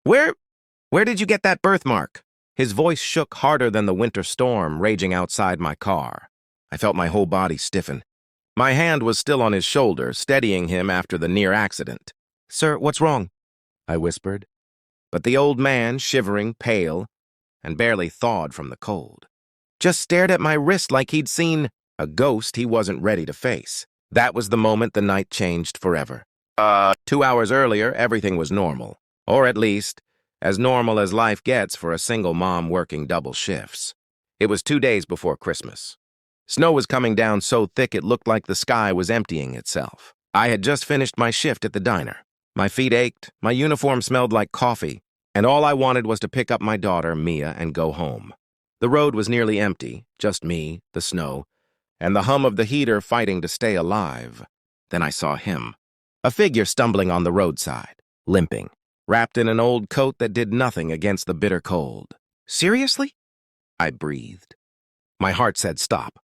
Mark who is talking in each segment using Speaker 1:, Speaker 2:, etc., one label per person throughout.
Speaker 1: Where, where did you get that birthmark? His voice shook harder than the winter storm raging outside my car. I felt my whole body stiffen. My hand was still on his shoulder, steadying him after the near accident. "Sir, what's wrong?" I whispered. But the old man, shivering, pale, and barely thawed from the cold, just stared at my wrist like he'd seen a ghost he wasn't ready to face. That was the moment the night changed forever. 2 hours earlier, everything was normal. Or at least, as normal as life gets for a single mom working double shifts. It was 2 days before Christmas. Snow was coming down so thick it looked like the sky was emptying itself. I had just finished my shift at the diner. My feet ached, my uniform smelled like coffee, and all I wanted was to pick up my daughter, Mia, and go home. The road was nearly empty, just me, the snow, and the hum of the heater fighting to stay alive. Then I saw him, a figure stumbling on the roadside, limping, wrapped in an old coat that did nothing against the bitter cold. "Seriously?" I breathed. My heart said stop.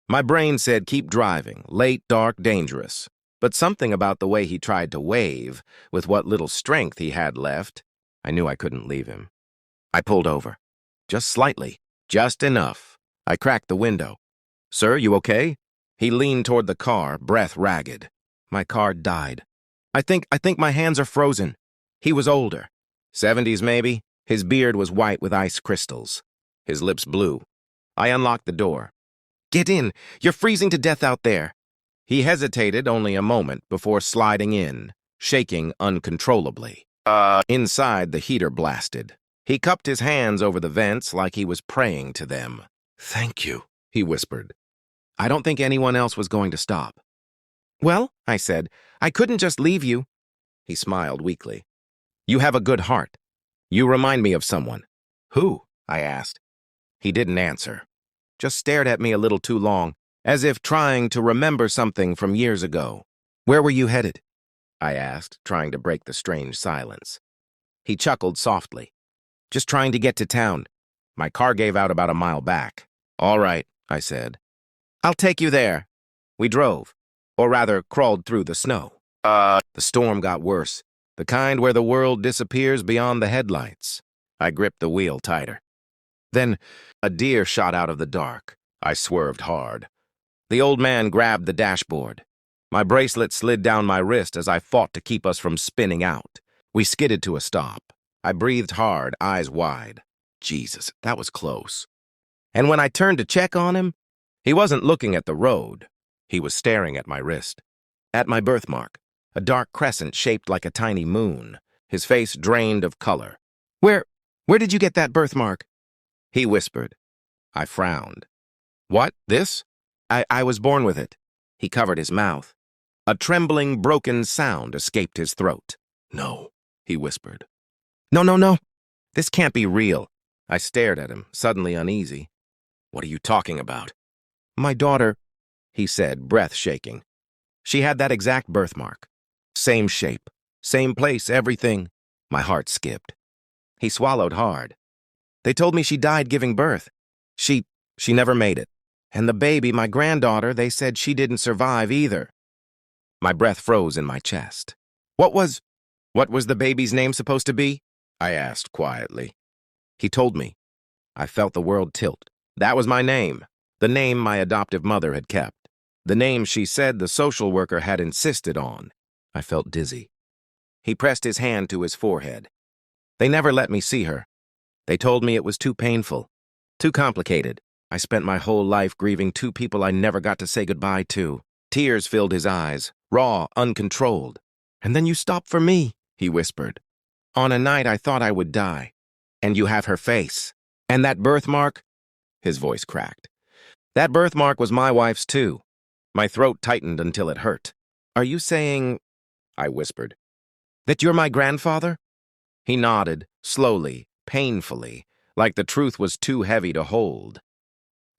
Speaker 1: My brain said keep driving, late, dark, dangerous. But something about the way he tried to wave, with what little strength he had left, I knew I couldn't leave him. I pulled over. Just slightly. Just enough. I cracked the window. "Sir, you okay?" He leaned toward the car, breath ragged. My car died. I think my hands are frozen." He was older. 70s maybe. His beard was white with ice crystals. His lips blue. I unlocked the door. "Get in. You're freezing to death out there." He hesitated only a moment before sliding in, shaking uncontrollably. Inside, the heater blasted. He cupped his hands over the vents like he was praying to them. "Thank you," he whispered. I don't think anyone else was going to stop. "Well," I said, "I couldn't just leave you." He smiled weakly. "You have a good heart. You remind me of someone." "Who?" I asked. He didn't answer, just stared at me a little too long, as if trying to remember something from years ago. "Where were you headed?" I asked, trying to break the strange silence. He chuckled softly. "Just trying to get to town. My car gave out about a mile back." "All right," I said. "I'll take you there." We drove, or rather crawled through the snow. The storm got worse, the kind where the world disappears beyond the headlights. I gripped the wheel tighter. Then a deer shot out of the dark. I swerved hard. The old man grabbed the dashboard. My bracelet slid down my wrist as I fought to keep us from spinning out. We skidded to a stop. I breathed hard, eyes wide. Jesus, that was close. And when I turned to check on him, he wasn't looking at the road. He was staring at my wrist. At my birthmark, a dark crescent shaped like a tiny moon, his face drained of color. Where did you get that birthmark?" He whispered. I frowned. "What, this?" I was born with it." He covered his mouth. A trembling, broken sound escaped his throat. "No," he whispered. No. This can't be real." I stared at him, suddenly uneasy. "What are you talking about?" "My daughter," he said, breath shaking. "She had that exact birthmark. Same shape, same place, everything." My heart skipped. He swallowed hard. "They told me she died giving birth. She never made it. And the baby, my granddaughter, they said she didn't survive either." My breath froze in my chest. What was the baby's name supposed to be?" I asked quietly. He told me. I felt the world tilt. That was my name, the name my adoptive mother had kept, the name she said the social worker had insisted on. I felt dizzy. He pressed his hand to his forehead. "They never let me see her. They told me it was too painful, too complicated. I spent my whole life grieving two people I never got to say goodbye to." Tears filled his eyes, raw, uncontrolled. "And then you stopped for me," he whispered. "On a night I thought I would die. And you have her face. And that birthmark," his voice cracked. "That birthmark was my wife's too." My throat tightened until it hurt. "Are you saying," I whispered, "that you're my grandfather?" He nodded, slowly, painfully, like the truth was too heavy to hold.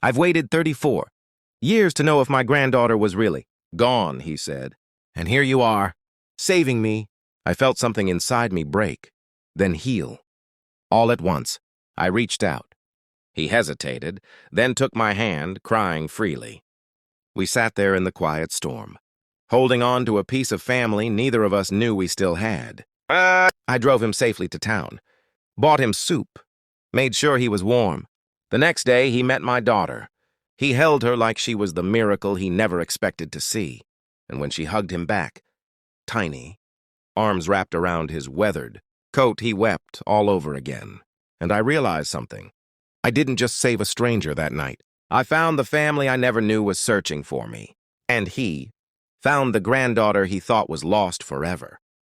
Speaker 1: "I've waited 34 years to know if my granddaughter was really gone," he said. "And here you are, saving me." I felt something inside me break, then heal. All at once, I reached out. He hesitated, then took my hand, crying freely. We sat there in the quiet storm, holding on to a piece of family neither of us knew we still had. I drove him safely to town, bought him soup, made sure he was warm. The next day, he met my daughter. He held her like she was the miracle he never expected to see. And when she hugged him back, tiny, arms wrapped around his weathered coat, he wept all over again. And I realized something. I didn't just save a stranger that night. I found the family I never knew was searching for me. And he found the granddaughter he thought was lost forever.